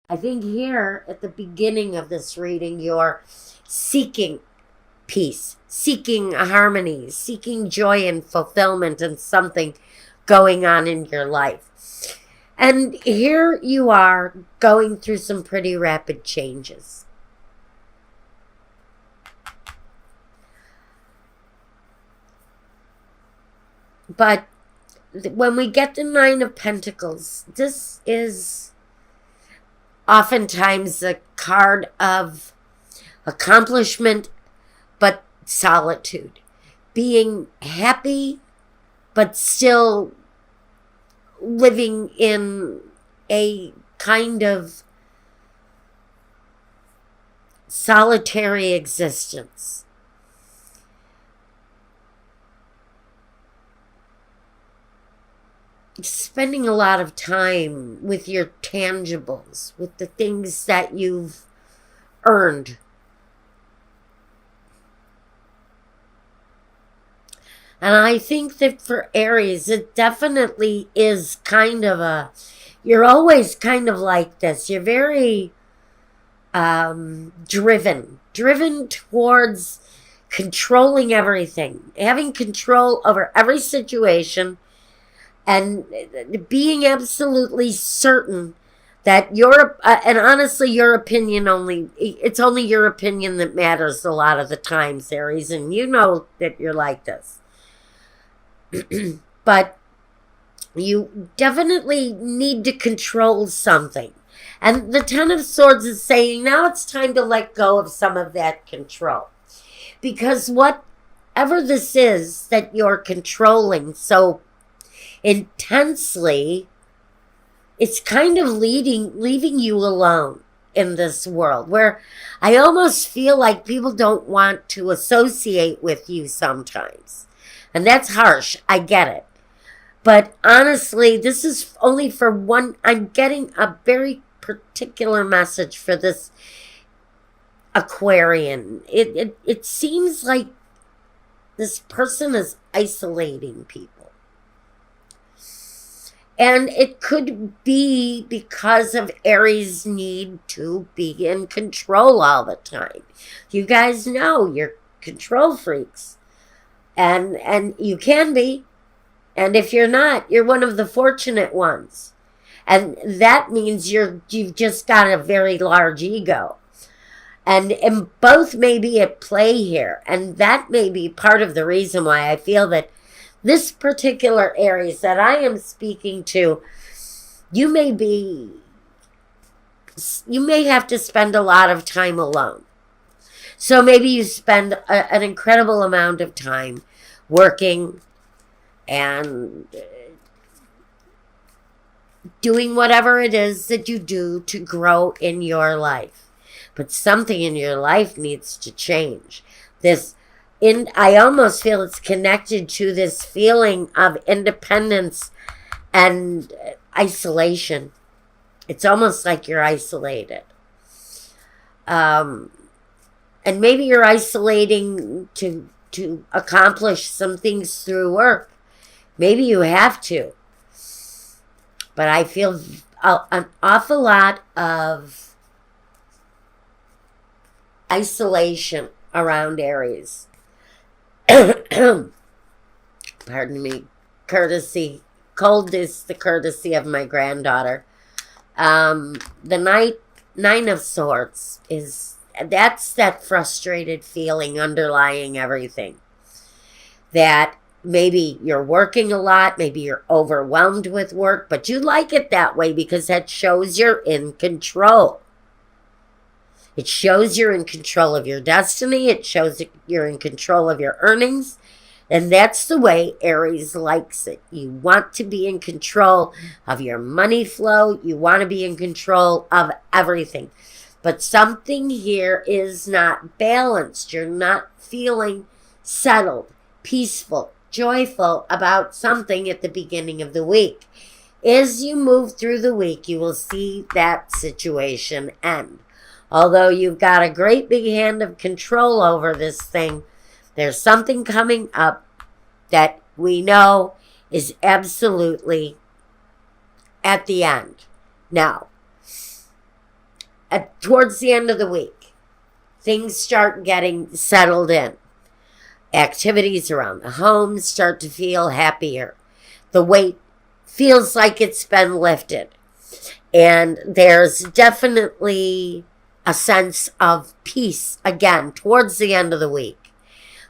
I think here at the beginning of this reading, you're seeking peace, seeking harmony, seeking joy and fulfillment and something going on in your life. And here you are going through some pretty rapid changes. But when we get the Nine of Pentacles, this is oftentimes a card of accomplishment, but solitude. Being happy, but still living in a kind of solitary existence. Spending a lot of time with your tangibles, with the things that you've earned. And I think that for Aries, it definitely is kind of you're always kind of like this. You're very driven towards controlling everything, having control over every situation, and being absolutely certain that and honestly, your opinion it's only your opinion that matters a lot of the times, Aries, and you know that you're like this. But you definitely need to control something. And the Ten of Swords is saying now it's time to let go of some of that control. Because whatever this is that you're controlling so intensely, it's kind of leaving you alone in this world, where I almost feel like people don't want to associate with you sometimes. And that's harsh. I get it. But honestly, this is only for one. I'm getting a very particular message for this Aquarian. It seems like this person is isolating people. And it could be because of Aries' need to be in control all the time. You guys know you're control freaks. And you can be. And if you're not, you're one of the fortunate ones. And that means you've just got a very large ego. And both may be at play here. And that may be part of the reason why I feel that this particular Aries that I am speaking to, you may have to spend a lot of time alone. So maybe you spend an incredible amount of time working and doing whatever it is that you do to grow in your life. But something in your life needs to change. I almost feel it's connected to this feeling of independence and isolation. It's almost like you're isolated. And maybe you're isolating to accomplish some things through work. Maybe you have to. But I feel an awful lot of isolation around Aries. Pardon me. Cold is the courtesy of my granddaughter. The Nine of Swords that's that frustrated feeling underlying everything. That maybe you're working a lot, maybe you're overwhelmed with work, but you like it that way because that shows you're in control. It shows you're in control of your destiny. It shows that you're in control of your earnings. And that's the way Aries likes it. You want to be in control of your money flow. You want to be in control of everything. But something here is not balanced. You're not feeling settled, peaceful, joyful about something at the beginning of the week. As you move through the week, you will see that situation end. Although you've got a great big hand of control over this thing, there's something coming up that we know is absolutely at the end. Now, towards the end of the week, things start getting settled in. Activities around the home start to feel happier. The weight feels like it's been lifted. And there's definitely a sense of peace again towards the end of the week.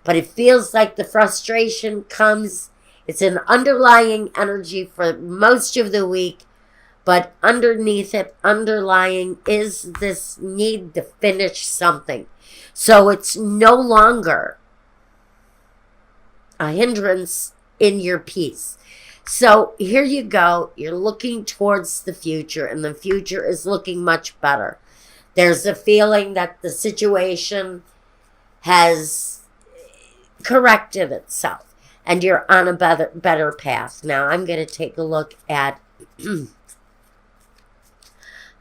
But it feels like the frustration comes, it's an underlying energy for most of the week, but underneath it, underlying is this need to finish something. So it's no longer a hindrance in your peace. So here you go. You're looking towards the future, and the future is looking much better. There's a feeling that the situation has corrected itself, and you're on a better path. Now I'm going to take a look at I'm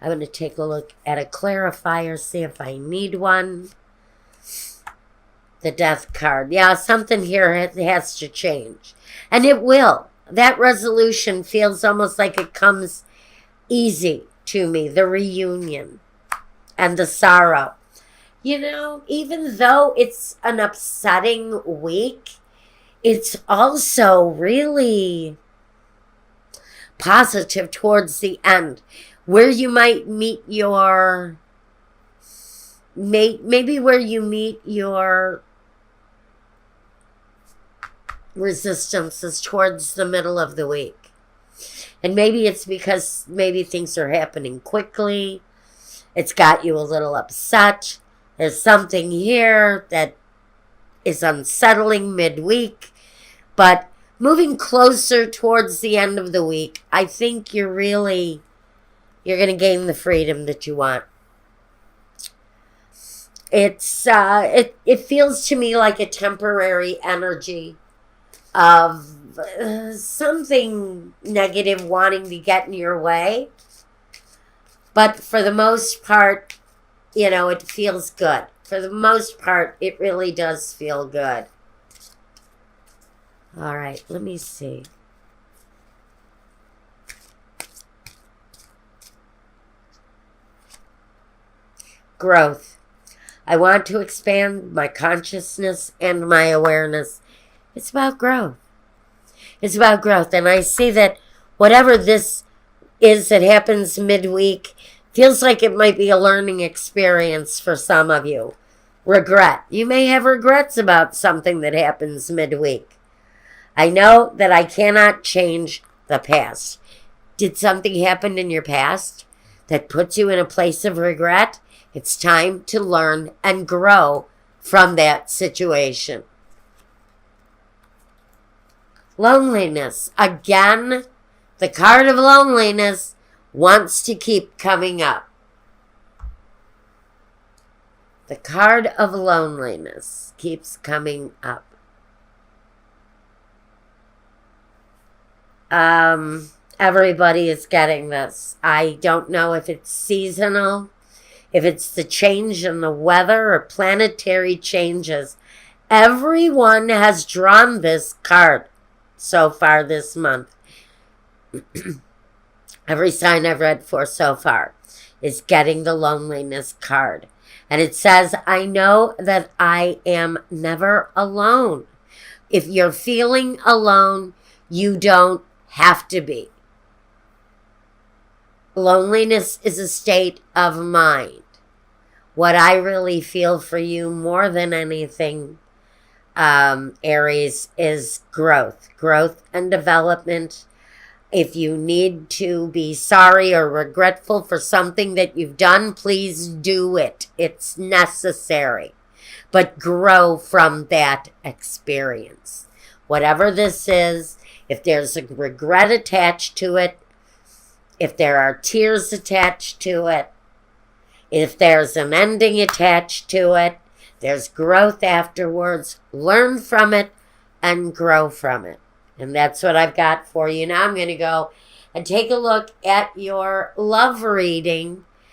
going to take a look at a clarifier, see if I need one. The Death card. Yeah, something here has to change. And it will. That resolution feels almost like it comes easy to me. The reunion and the sorrow. You know, even though it's an upsetting week, it's also really positive towards the end, where you might meet your, maybe where you meet your resistance is towards the middle of the week. And maybe it's because maybe things are happening quickly. It's got you a little upset. There's something here that is unsettling midweek. But moving closer towards the end of the week, I think you're going to gain the freedom that you want. It feels to me like a temporary energy of something negative wanting to get in your way. But for the most part, you know, it feels good. For the most part, it really does feel good. All right, let me see. Growth. I want to expand my consciousness and my awareness. It's about growth. It's about growth. And I see that whatever this is that happens midweek feels like it might be a learning experience for some of you. Regret. You may have regrets about something that happens midweek. I know that I cannot change the past. Did something happen in your past that puts you in a place of regret? It's time to learn and grow from that situation. Loneliness. Again, the card of loneliness wants to keep coming up. The card of loneliness keeps coming up. Everybody is getting this. I don't know if it's seasonal, if it's the change in the weather or planetary changes. Everyone has drawn this card so far this month. Every sign I've read for so far is getting the loneliness card. And it says, I know that I am never alone. If you're feeling alone, you don't have to be. Loneliness is a state of mind. What I really feel for you more than anything, Aries, is growth and development. If you need to be sorry or regretful for something that you've done, please do it. It's necessary. But grow from that experience. Whatever this is, if there's a regret attached to it, if there are tears attached to it, if there's an ending attached to it, there's growth afterwards. Learn from it and grow from it. And that's what I've got for you. Now I'm going to go and take a look at your love reading